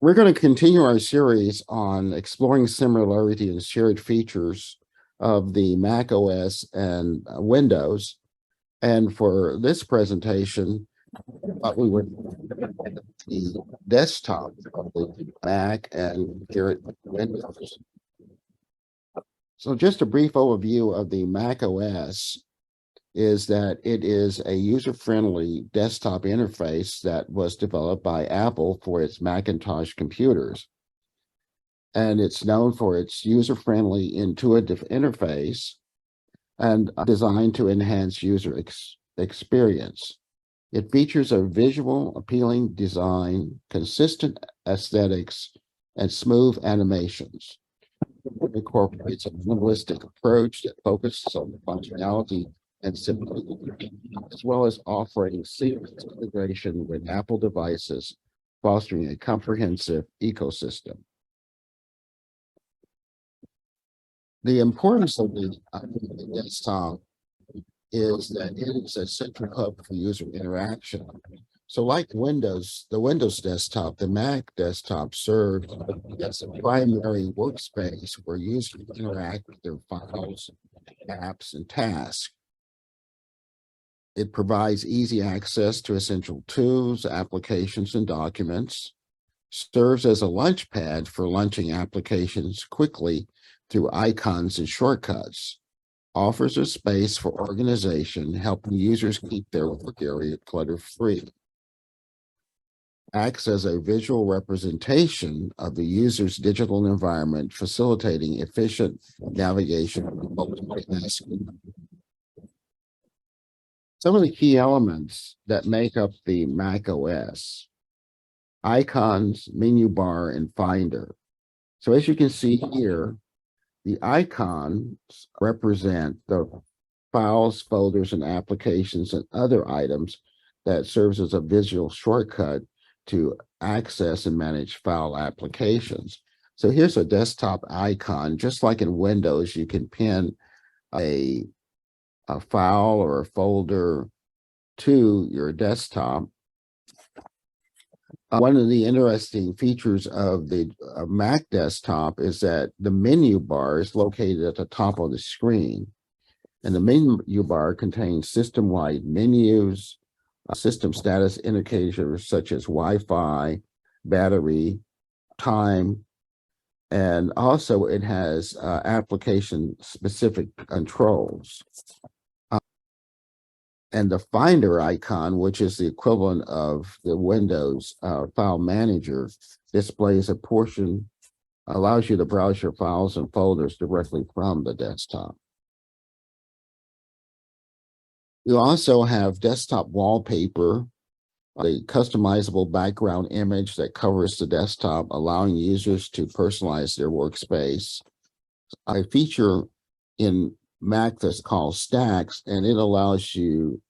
We're going to continue our series on exploring similarity and shared features of the Mac OS and Windows. And for this presentation, we would the desktop of the Mac and here at Windows. So just a brief overview of the Mac OS is that it is a user-friendly desktop interface that was developed by Apple for its Macintosh computers. And it's known for its user-friendly, intuitive interface and designed to enhance user experience. It features a visual, appealing design, consistent aesthetics, and smooth animations. It incorporates a minimalistic approach that focuses on the functionality and simplicity, as well as offering seamless integration with Apple devices, fostering a comprehensive ecosystem. The importance of the desktop is that it is a central hub for user interaction. So like Windows, the Windows desktop, the Mac desktop serves as a primary workspace where users interact with their files, apps, and tasks. It provides easy access to essential tools, applications, and documents, serves as a launch pad for launching applications quickly through icons and shortcuts, offers a space for organization, helping users keep their work area clutter-free, acts as a visual representation of the user's digital environment, facilitating efficient navigation and multitasking. Some of the key elements that make up the Mac OS: icons, menu bar, and finder. So as you can see here, the icons represent the files, folders, and applications and other items that serves as a visual shortcut to access and manage file applications. So here's a desktop icon. Just like in Windows, you can pin a file or a folder to your desktop. One of the interesting features of the Mac desktop is that the menu bar is located at the top of the screen. And the menu bar contains system-wide menus, system status indicators such as Wi-Fi, battery, time, and also it has application-specific controls. And the Finder icon, which is the equivalent of the Windows file manager, displays a portion, allows you to browse your files and folders directly from the desktop. You also have desktop wallpaper, a customizable background image that covers the desktop, allowing users to personalize their workspace. A feature in Mac that's called Stacks, and it allows you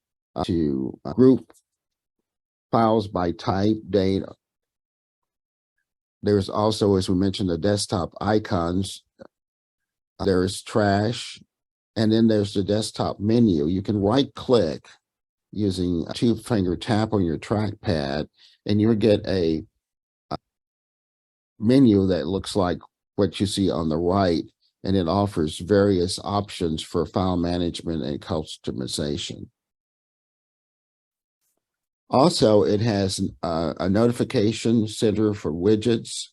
to group files by type, date. There's also, as we mentioned, the desktop icons. There's trash, and then there's the desktop menu. You can right-click using a two-finger tap on your trackpad, and you'll get a menu that looks like what you see on the right, and it offers various options for file management and customization. Also, it has a notification center for widgets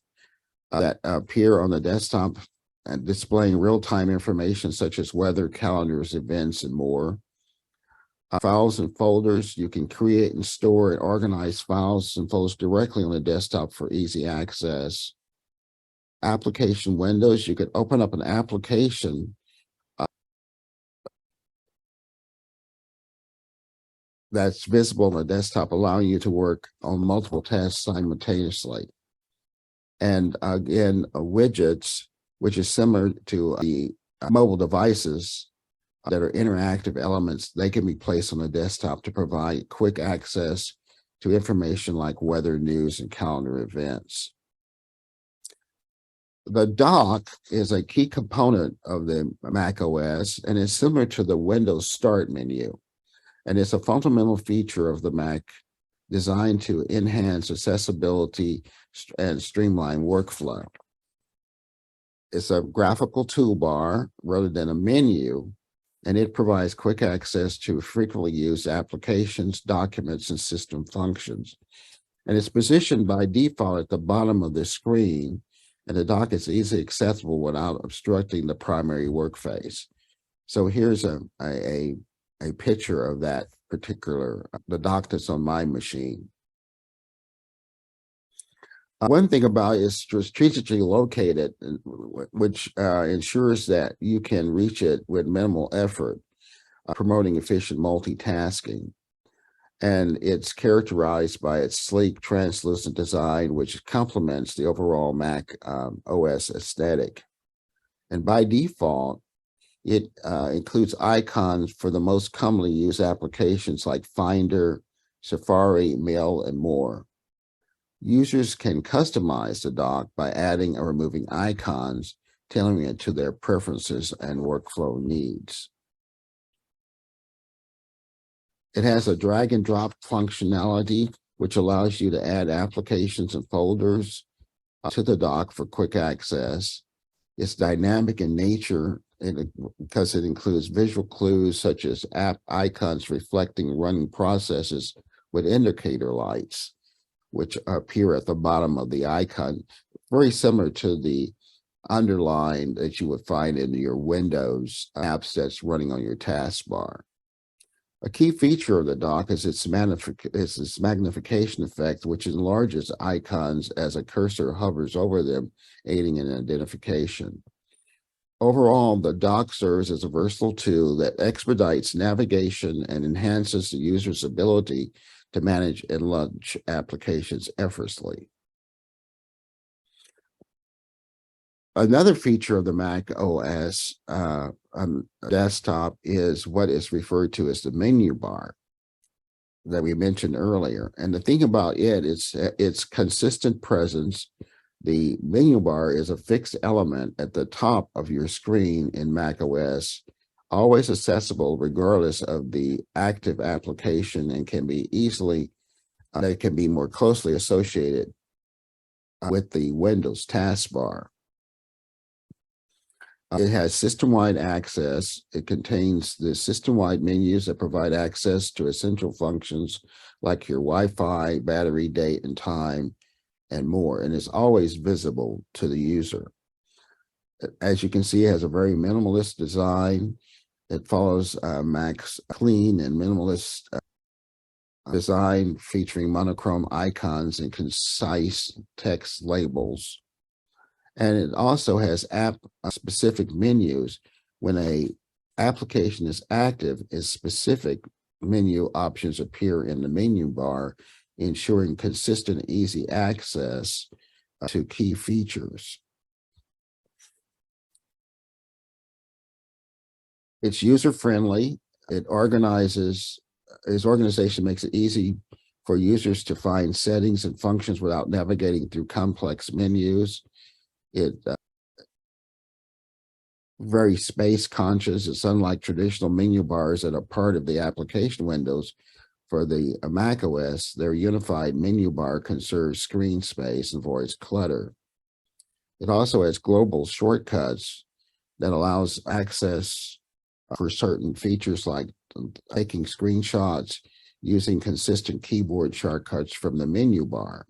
that appear on the desktop and displaying real-time information such as weather, calendars, events, and more. Files and folders, you can create and store and organize files and folders directly on the desktop for easy access. Application windows, you could open up an application that's visible on the desktop, allowing you to work on multiple tasks simultaneously. And again, widgets, which is similar to the mobile devices that are interactive elements, they can be placed on the desktop to provide quick access to information like weather, news, and calendar events. The dock is a key component of the Mac OS and is similar to the Windows Start menu. And it's a fundamental feature of the Mac designed to enhance accessibility and streamline workflow. It's a graphical toolbar rather than a menu, and it provides quick access to frequently used applications, documents, and system functions. And it's positioned by default at the bottom of the screen, and the dock is easily accessible without obstructing the primary work face. So here's a picture of that particular, the dock that's on my machine. One thing about it is strategically located, which ensures that you can reach it with minimal effort, promoting efficient multitasking. And it's characterized by its sleek, translucent design, which complements the overall Mac OS aesthetic. And by default, it includes icons for the most commonly used applications like Finder, Safari, Mail, and more. Users can customize the dock by adding or removing icons, tailoring it to their preferences and workflow needs. It has a drag and drop functionality, which allows you to add applications and folders to the dock for quick access. It's dynamic in nature because it includes visual clues such as app icons reflecting running processes with indicator lights, which appear at the bottom of the icon, very similar to the underline that you would find in your Windows apps that's running on your taskbar. A key feature of the dock is its magnification effect, which enlarges icons as a cursor hovers over them, aiding in identification. Overall, the dock serves as a versatile tool that expedites navigation and enhances the user's ability to manage and launch applications effortlessly. Another feature of the Mac OS desktop is what is referred to as the menu bar that we mentioned earlier. And the thing about it is its consistent presence. The menu bar is a fixed element at the top of your screen in Mac OS, always accessible regardless of the active application, and can be easily, they can be more closely associated with the Windows taskbar. It has system-wide access. It contains the system-wide menus that provide access to essential functions like your Wi-Fi, battery, date, and time, and more, and it's always visible to the user. As you can see, it has a very minimalist design. It follows Mac's clean and minimalist design, featuring monochrome icons and concise text labels. And it also has app-specific menus. When an application is active, its specific menu options appear in the menu bar, ensuring consistent, easy access to key features. It's user-friendly. Its organization makes it easy for users to find settings and functions without navigating through complex menus. It's very space conscious. It's unlike traditional menu bars that are part of the application windows. For the Mac OS, their unified menu bar conserves screen space and avoids clutter. It also has global shortcuts that allows access for certain features like taking screenshots using consistent keyboard shortcuts from the menu bar.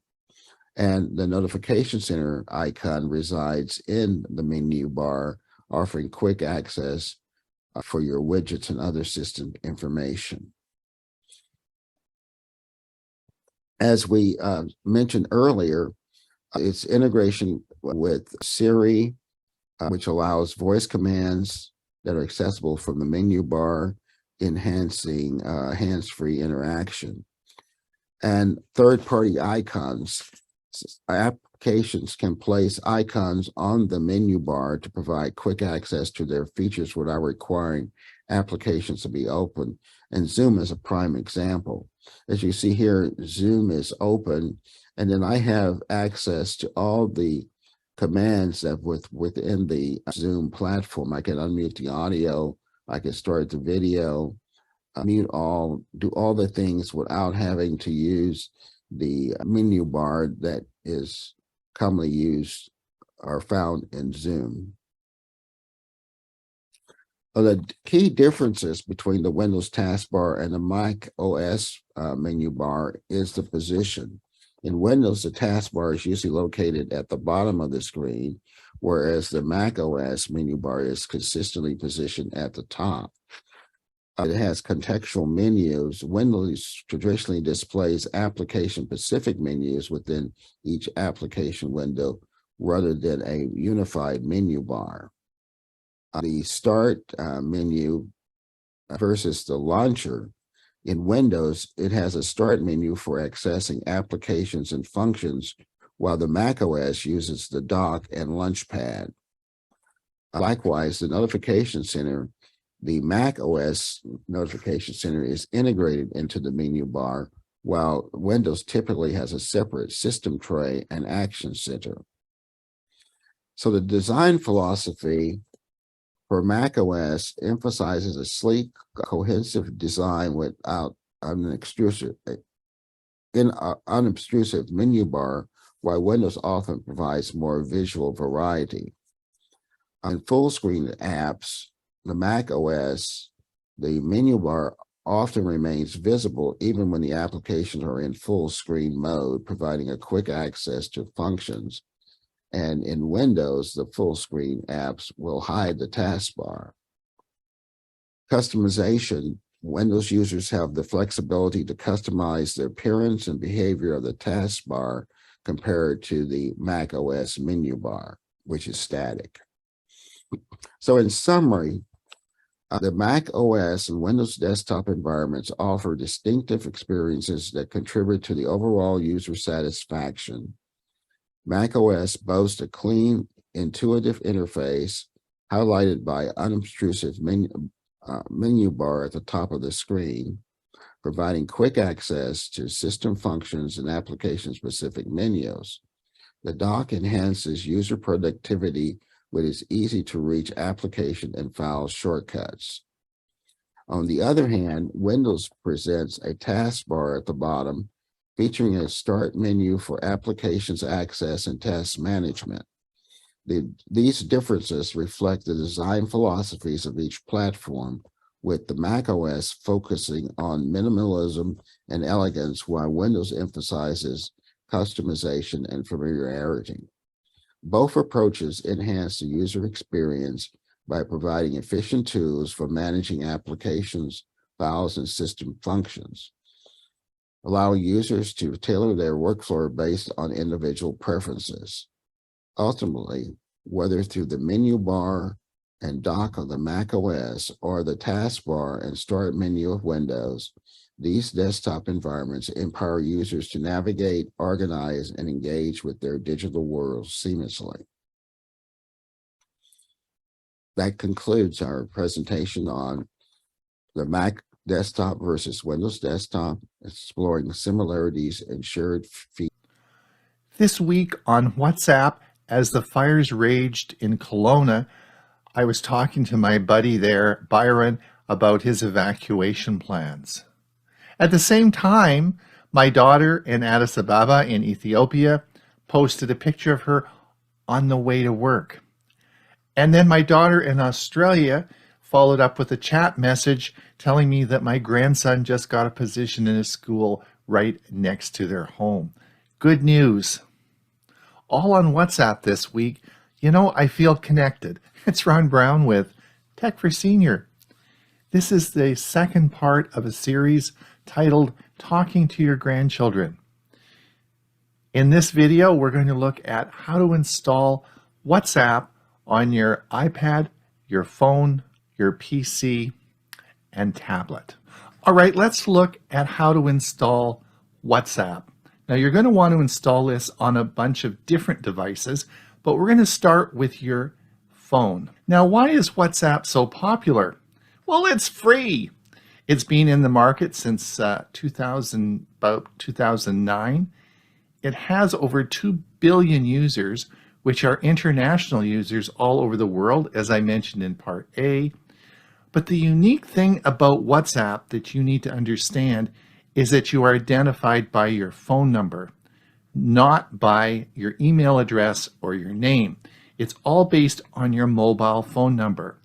And the notification center icon resides in the menu bar, offering quick access for your widgets and other system information. As we mentioned earlier, its integration with Siri, which allows voice commands that are accessible from the menu bar, enhancing hands-free interaction. And third-party icons. Applications can place icons on the menu bar to provide quick access to their features without requiring applications to be open. And Zoom is a prime example. As you see here, Zoom is open, and then I have access to all the commands that within the Zoom platform. I can unmute the audio, I can start the video, mute all, do all the things without having to use the menu bar that is commonly used or found in Zoom. The key differences between the Windows taskbar and the Mac OS menu bar is the position. In Windows, the taskbar is usually located at the bottom of the screen, whereas the Mac OS menu bar is consistently positioned at the top. It has contextual menus. Windows traditionally displays application-specific menus within each application window rather than a unified menu bar. The Start menu versus the Launcher. In Windows, it has a Start menu for accessing applications and functions, while the Mac OS uses the Dock and Launchpad. Likewise, the Notification Center, the Mac OS Notification Center is integrated into the menu bar, while Windows typically has a separate System Tray and Action Center. So the design philosophy for Mac OS emphasizes a sleek, cohesive design without unobtrusive menu bar, while Windows often provides more visual variety. On full screen apps, the Mac OS, the menu bar often remains visible even when the applications are in full screen mode, providing a quick access to functions. And in Windows, the full screen apps will hide the taskbar. Customization. Windows users have the flexibility to customize the appearance and behavior of the taskbar compared to the Mac OS menu bar, which is static. So in summary, the Mac OS and Windows desktop environments offer distinctive experiences that contribute to the overall user satisfaction. Mac OS boasts a clean, intuitive interface highlighted by unobtrusive menu bar at the top of the screen, providing quick access to system functions and application-specific menus. The dock enhances user productivity with its easy-to-reach application and file shortcuts. On the other hand, Windows presents a taskbar at the bottom, featuring a start menu for applications access and task management. These differences reflect the design philosophies of each platform, with the Mac OS focusing on minimalism and elegance, while Windows emphasizes customization and familiarity. Both approaches enhance the user experience by providing efficient tools for managing applications, files, and system functions, allowing users to tailor their workflow based on individual preferences. Ultimately, whether through the menu bar and dock of the Mac OS or the taskbar and start menu of Windows, these desktop environments empower users to navigate, organize, and engage with their digital worlds seamlessly. That concludes our presentation on the Mac desktop versus Windows desktop, exploring similarities and shared features. This week on WhatsApp, as the fires raged in Kelowna, I was talking to my buddy there, Byron, about his evacuation plans. At the same time, my daughter in Addis Ababa in Ethiopia posted a picture of her on the way to work. And then my daughter in Australia followed up with a chat message telling me that my grandson just got a position in a school right next to their home. Good news. All on WhatsApp this week. You know, I feel connected. It's Ron Brown with Tech for Senior. This is the second part of a series titled Talking to Your Grandchildren. In this video, we're going to look at how to install WhatsApp on your iPad, your phone, your PC, and tablet. All right, let's look at how to install WhatsApp. Now, you're going to want to install this on a bunch of different devices, but we're going to start with your phone. Now, why is WhatsApp so popular? Well, it's free. It's been in the market since about 2009. It has over 2 billion users, which are international users all over the world, as I mentioned in part A. But the unique thing about WhatsApp that you need to understand is that you are identified by your phone number, not by your email address or your name. It's all based on your mobile phone number.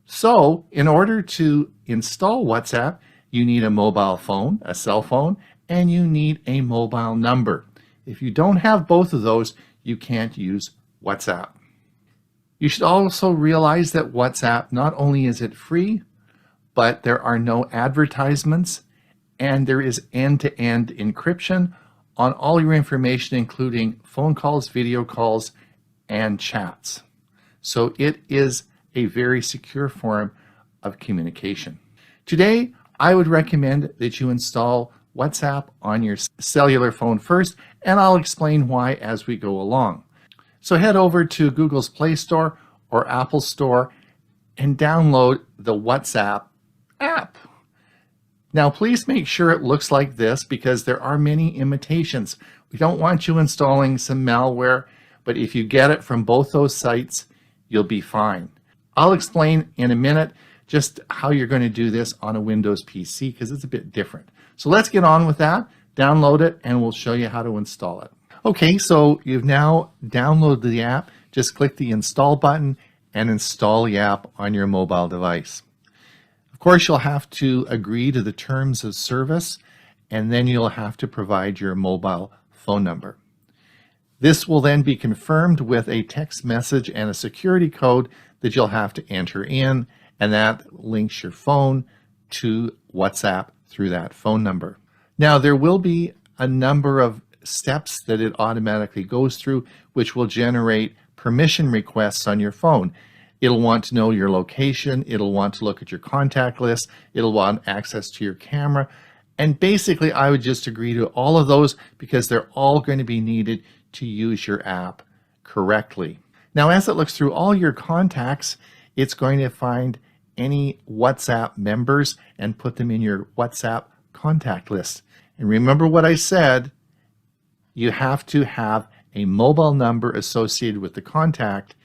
So in order to install WhatsApp, you need a mobile phone, a cell phone, and you need a mobile number. If you don't have both of those, you can't use WhatsApp. You should also realize that WhatsApp, not only is it free, but there are no advertisements, and there is end-to-end encryption on all your information, including phone calls, video calls, and chats. So it is a very secure form of communication. Today, I would recommend that you install WhatsApp on your cellular phone first, and I'll explain why as we go along. So head over to Google's Play Store or Apple Store and download the WhatsApp app. Now, please make sure it looks like this because there are many imitations. We don't want you installing some malware, but if you get it from both those sites, you'll be fine. I'll explain in a minute just how you're going to do this on a Windows PC because it's a bit different. So let's get on with that, download it, and we'll show you how to install it. Okay, so you've now downloaded the app. Just click the install button and install the app on your mobile device. Of course, you'll have to agree to the terms of service, and then you'll have to provide your mobile phone number. This will then be confirmed with a text message and a security code that you'll have to enter in, and that links your phone to WhatsApp through that phone number. Now, there will be a number of steps that it automatically goes through, which will generate permission requests on your phone. It'll want to know your location, it'll want to look at your contact list, it'll want access to your camera, and basically I would just agree to all of those because they're all going to be needed to use your app correctly. Now, as it looks through all your contacts, it's going to find any WhatsApp members and put them in your WhatsApp contact list. And remember what I said, you have to have a mobile number associated with the contact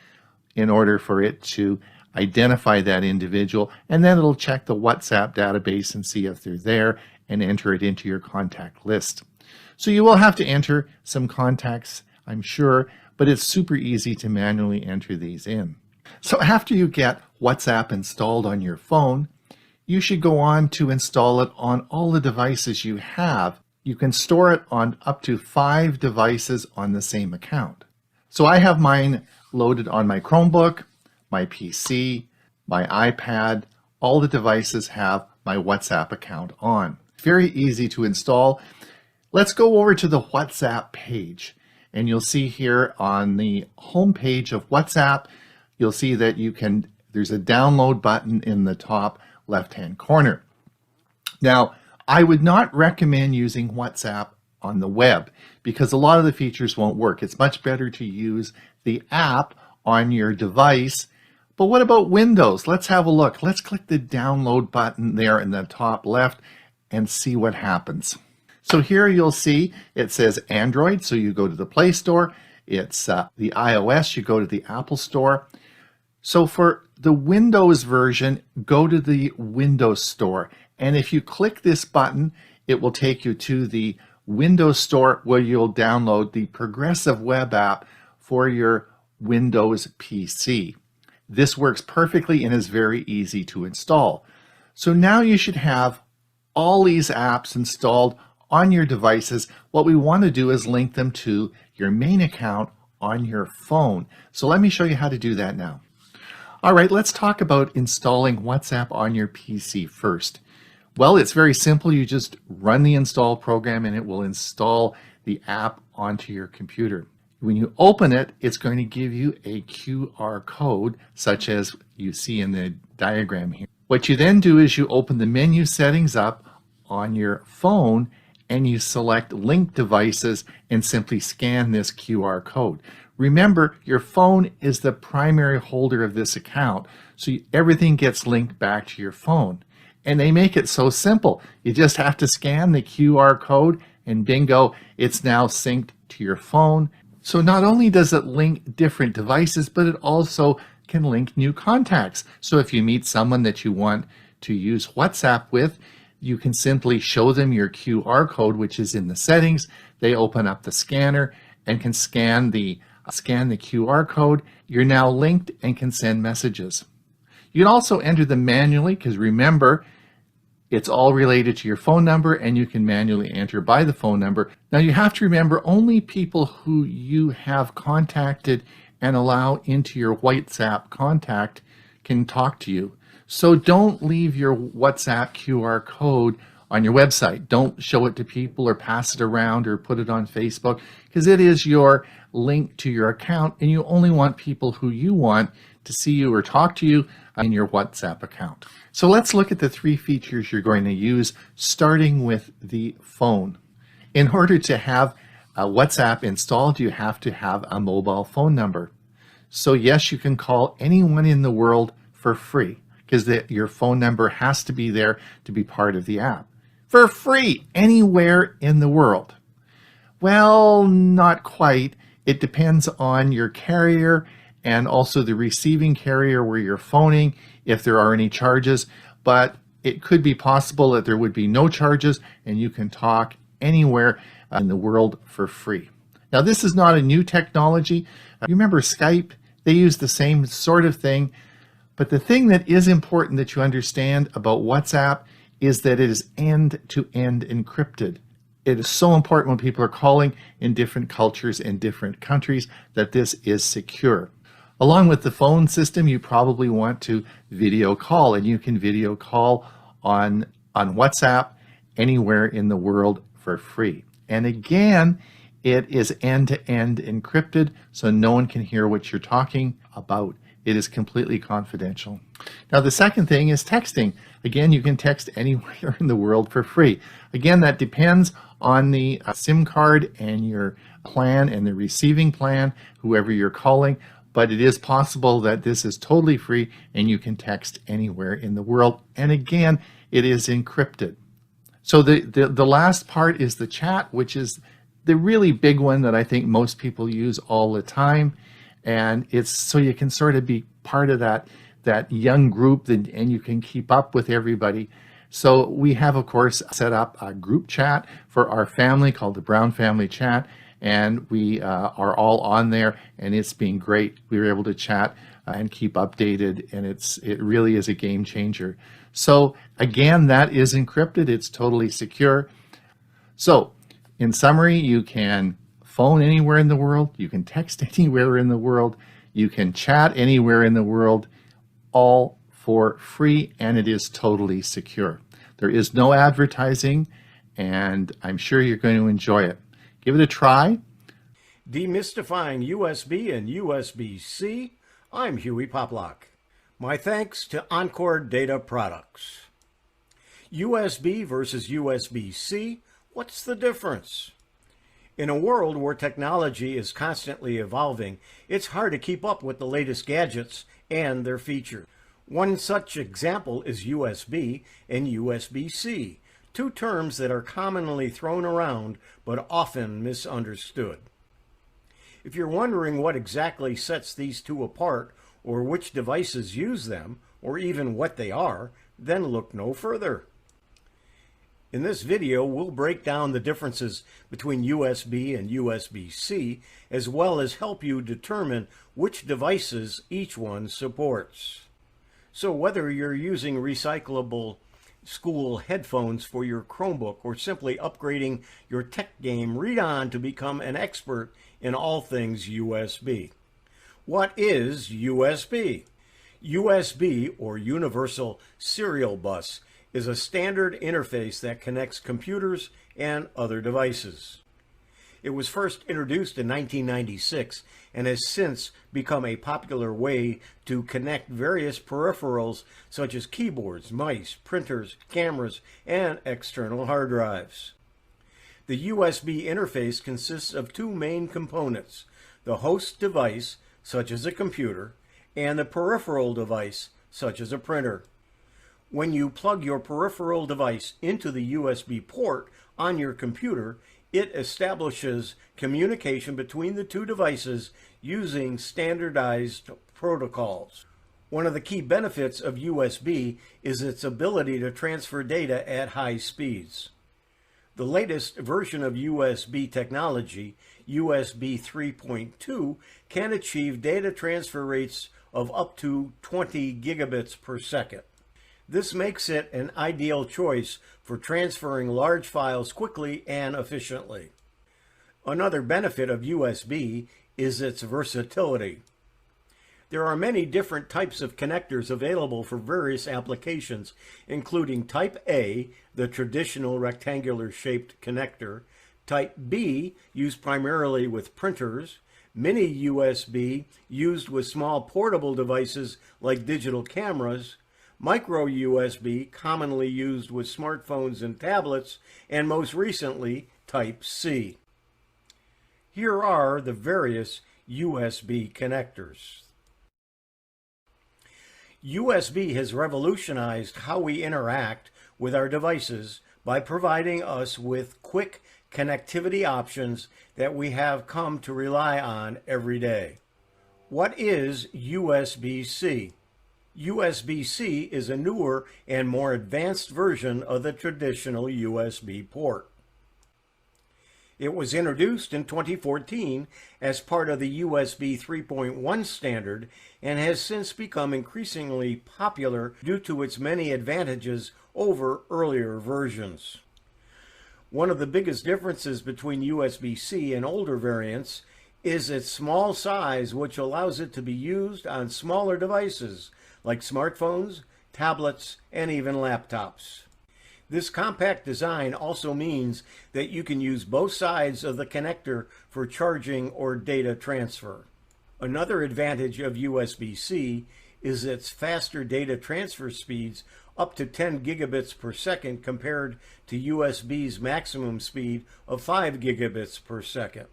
in order for it to identify that individual, and then it'll check the WhatsApp database and see if they're there and enter it into your contact list. So you will have to enter some contacts, I'm sure, but it's super easy to manually enter these in. So after you get WhatsApp installed on your phone, you should go on to install it on all the devices you have. You can store it on up to 5 devices on the same account. So I have mine loaded on my Chromebook, my PC, my iPad. All the devices have my WhatsApp account on. Very easy to install. Let's go over to the WhatsApp page, and you'll see here on the home page of WhatsApp, you'll see that there's a download button in the top left-hand corner. Now, I would not recommend using WhatsApp on the web because a lot of the features won't work. It's much better to use the app on your device. But what about Windows? Let's have a look. Let's click the download button there in the top left and see what happens. So here you'll see it says Android, so you go to the Play Store. It's the iOS, you go to the Apple Store. So for the Windows version, go to the Windows Store. And if you click this button, it will take you to the Windows Store where you'll download the Progressive Web app for your Windows PC. This works perfectly and is very easy to install. So now you should have all these apps installed on your devices. What we want to do is link them to your main account on your phone. So let me show you how to do that now. All right, let's talk about installing WhatsApp on your PC first. Well, it's very simple. You just run the install program and it will install the app onto your computer. When you open it, it's going to give you a QR code, such as you see in the diagram here. What you then do is you open the menu settings up on your phone and you select link devices and simply scan this QR code. Remember, your phone is the primary holder of this account, so everything gets linked back to your phone. And they make it so simple. You just have to scan the QR code and bingo, it's now synced to your phone. So not only does it link different devices, but it also can link new contacts. So if you meet someone that you want to use WhatsApp with, you can simply show them your QR code, which is in the settings. They open up the scanner and can scan the QR code. You're now linked and can send messages. You can also enter them manually, because remember, it's all related to your phone number, and you can manually enter by the phone number. Now you have to remember, only people who you have contacted and allow into your WhatsApp contact can talk to you. So don't leave your WhatsApp QR code on your website. Don't show it to people or pass it around or put it on Facebook, because it is your link to your account, and you only want people who you want to see you or talk to you in your WhatsApp account. So let's look at the 3 features you're going to use, starting with the phone. In order to have WhatsApp installed, you have to have a mobile phone number. So yes, you can call anyone in the world for free, because your phone number has to be there to be part of the app. For free, anywhere in the world. Well, not quite. It depends on your carrier and also the receiving carrier where you're phoning, if there are any charges. But it could be possible that there would be no charges and you can talk anywhere in the world for free. Now, this is not a new technology. You remember Skype? They use the same sort of thing. But the thing that is important that you understand about WhatsApp is that it is end-to-end encrypted. It is so important when people are calling in different cultures and different countries that this is secure. Along with the phone system, you probably want to video call, and you can video call on WhatsApp anywhere in the world for free. And again, it is end-to-end encrypted, so no one can hear what you're talking about. It is completely confidential. Now, the second thing is texting. Again, you can text anywhere in the world for free. Again, that depends on the SIM card and your plan and the receiving plan, whoever you're calling. But it is possible that this is totally free and you can text anywhere in the world. And again, it is encrypted. So the last part is the chat, which is the really big one that I think most people use all the time. And it's so you can sort of be part of that young group and you can keep up with everybody. So we have, of course, set up a group chat for our family called the Brown Family Chat. And we are all on there, and it's been great. We were able to chat and keep updated, and it really is a game changer. So again, that is encrypted. It's totally secure. So in summary, you can phone anywhere in the world. You can text anywhere in the world. You can chat anywhere in the world, all for free, and it is totally secure. There is no advertising, and I'm sure you're going to enjoy it. Give it a try. Demystifying USB and USB-C, I'm Hewie Poplock. My thanks to Encore Data Products. USB versus USB-C, what's the difference? In a world where technology is constantly evolving, it's hard to keep up with the latest gadgets and their features. One such example is USB and USB-C. Two terms that are commonly thrown around but often misunderstood. If you're wondering what exactly sets these two apart, or which devices use them, or even what they are, then look no further. In this video, we'll break down the differences between USB and USB-C, as well as help you determine which devices each one supports. So whether you're using recyclable school headphones for your Chromebook or simply upgrading your tech game, read on to become an expert in all things USB. What is USB? USB, or Universal Serial Bus, is a standard interface that connects computers and other devices. It was first introduced in 1996 and has since become a popular way to connect various peripherals such as keyboards, mice, printers, cameras, and external hard drives. The USB interface consists of two main components: the host device, such as a computer, and the peripheral device, such as a printer. When you plug your peripheral device into the USB port on your computer, it establishes communication between the two devices using standardized protocols. One of the key benefits of USB is its ability to transfer data at high speeds. The latest version of USB technology, USB 3.2, can achieve data transfer rates of up to 20 gigabits per second. This makes it an ideal choice for transferring large files quickly and efficiently. Another benefit of USB is its versatility. There are many different types of connectors available for various applications, including Type A, the traditional rectangular-shaped connector, Type B, used primarily with printers, Mini USB, used with small portable devices like digital cameras, Micro USB, commonly used with smartphones and tablets, and most recently, Type C. Here are the various USB connectors. USB has revolutionized how we interact with our devices by providing us with quick connectivity options that we have come to rely on every day. What is USB-C? USB-C is a newer and more advanced version of the traditional USB port. It was introduced in 2014 as part of the USB 3.1 standard and has since become increasingly popular due to its many advantages over earlier versions. One of the biggest differences between USB-C and older variants is its small size, which allows it to be used on smaller devices like smartphones, tablets, and even laptops. This compact design also means that you can use both sides of the connector for charging or data transfer. Another advantage of USB-C is its faster data transfer speeds, up to 10 gigabits per second compared to USB's maximum speed of 5 gigabits per second.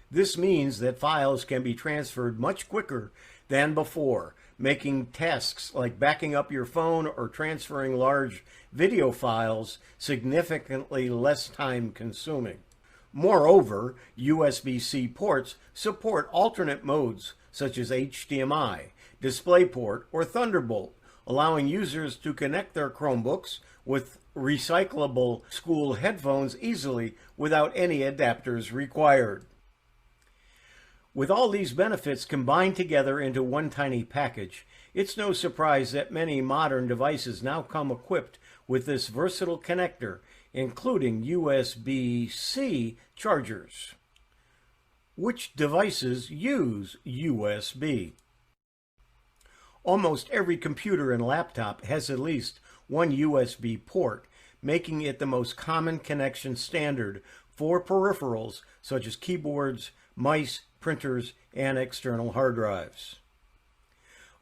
This means that files can be transferred much quicker than before, making tasks like backing up your phone or transferring large video files significantly less time-consuming. Moreover, USB-C ports support alternate modes such as HDMI, DisplayPort, or Thunderbolt, allowing users to connect their Chromebooks with recyclable school headphones easily without any adapters required. With all these benefits combined together into one tiny package, it's no surprise that many modern devices now come equipped with this versatile connector, including USB-C chargers. Which devices use USB? Almost every computer and laptop has at least one USB port, making it the most common connection standard for peripherals such as keyboards, mice, printers, and external hard drives.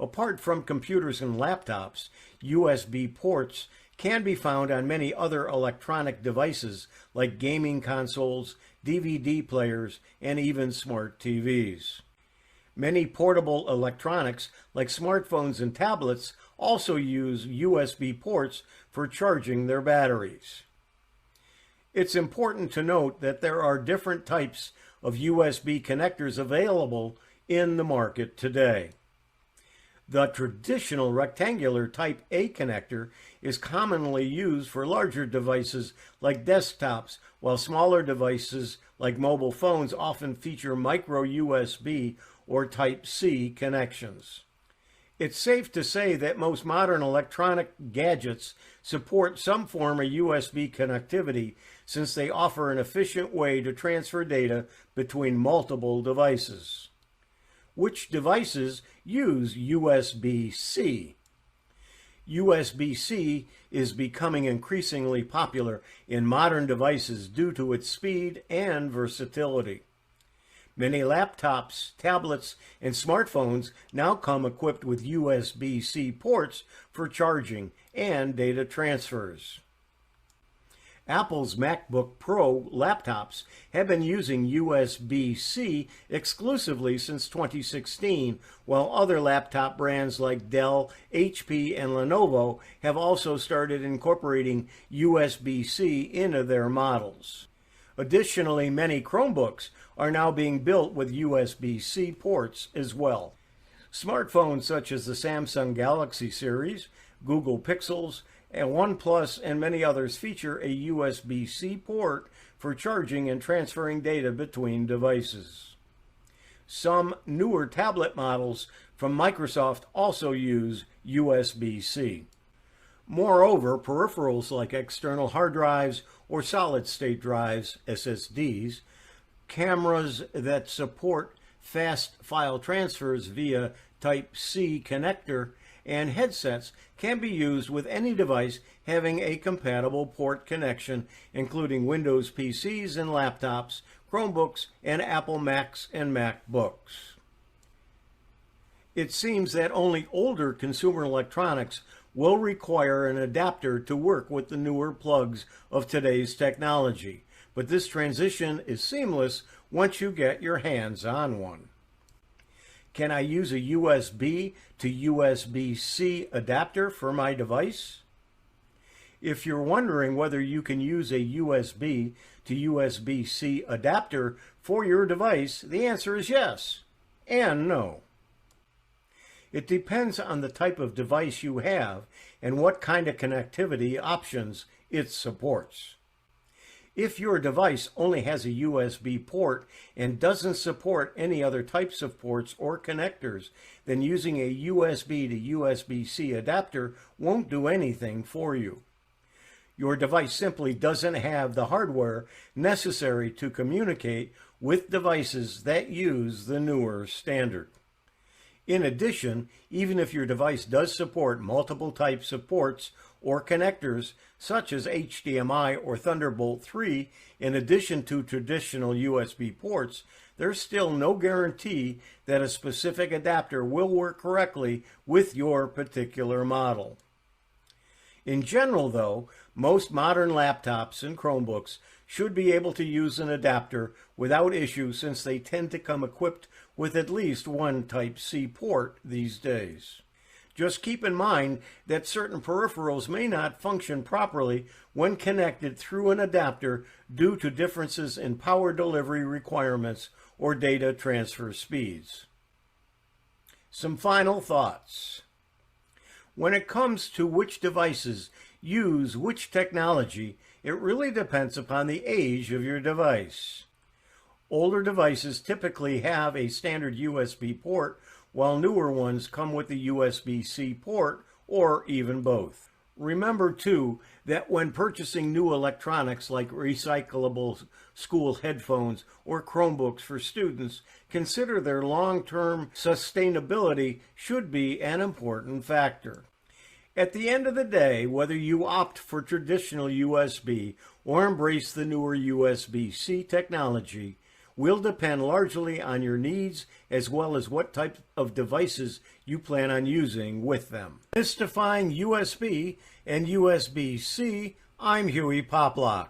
Apart from computers and laptops, USB ports can be found on many other electronic devices like gaming consoles, DVD players, and even smart TVs. Many portable electronics like smartphones and tablets also use USB ports for charging their batteries. It's important to note that there are different types of USB connectors available in the market today. The traditional rectangular Type A connector is commonly used for larger devices like desktops, while smaller devices like mobile phones often feature micro USB or Type C connections. It's safe to say that most modern electronic gadgets support some form of USB connectivity, since they offer an efficient way to transfer data between multiple devices. Which devices use USB-C? USB-C is becoming increasingly popular in modern devices due to its speed and versatility. Many laptops, tablets, and smartphones now come equipped with USB-C ports for charging and data transfers. Apple's MacBook Pro laptops have been using USB-C exclusively since 2016, while other laptop brands like Dell, HP, and Lenovo have also started incorporating USB-C into their models. Additionally, many Chromebooks are now being built with USB-C ports as well. Smartphones such as the Samsung Galaxy series, Google Pixels, and OnePlus and many others feature a USB-C port for charging and transferring data between devices. Some newer tablet models from Microsoft also use USB-C. Moreover, peripherals like external hard drives or solid-state drives, SSDs, cameras that support fast file transfers via Type-C connector, and headsets can be used with any device having a compatible port connection, including Windows PCs and laptops, Chromebooks, and Apple Macs and MacBooks. It seems that only older consumer electronics will require an adapter to work with the newer plugs of today's technology, but this transition is seamless once you get your hands on one. Can I use a USB to USB-C adapter for my device? If you're wondering whether you can use a USB to USB-C adapter for your device, the answer is yes and no. It depends on the type of device you have and what kind of connectivity options it supports. If your device only has a USB port and doesn't support any other types of ports or connectors, then using a USB to USB-C adapter won't do anything for you. Your device simply doesn't have the hardware necessary to communicate with devices that use the newer standard. In addition, even if your device does support multiple types of ports or connectors, such as HDMI or Thunderbolt 3, in addition to traditional USB ports, there's still no guarantee that a specific adapter will work correctly with your particular model. In general, though, most modern laptops and Chromebooks should be able to use an adapter without issue, since they tend to come equipped with at least one Type-C port these days. Just keep in mind that certain peripherals may not function properly when connected through an adapter due to differences in power delivery requirements or data transfer speeds. Some final thoughts. When it comes to which devices use which technology, it really depends upon the age of your device. Older devices typically have a standard USB port, while newer ones come with a USB-C port or even both. Remember, too, that when purchasing new electronics like recyclable school headphones or Chromebooks for students, consider their long-term sustainability should be an important factor. At the end of the day, whether you opt for traditional USB or embrace the newer USB-C technology will depend largely on your needs as well as what type of devices you plan on using with them. Demystifying USB and USB-C, I'm Hewie Poplock.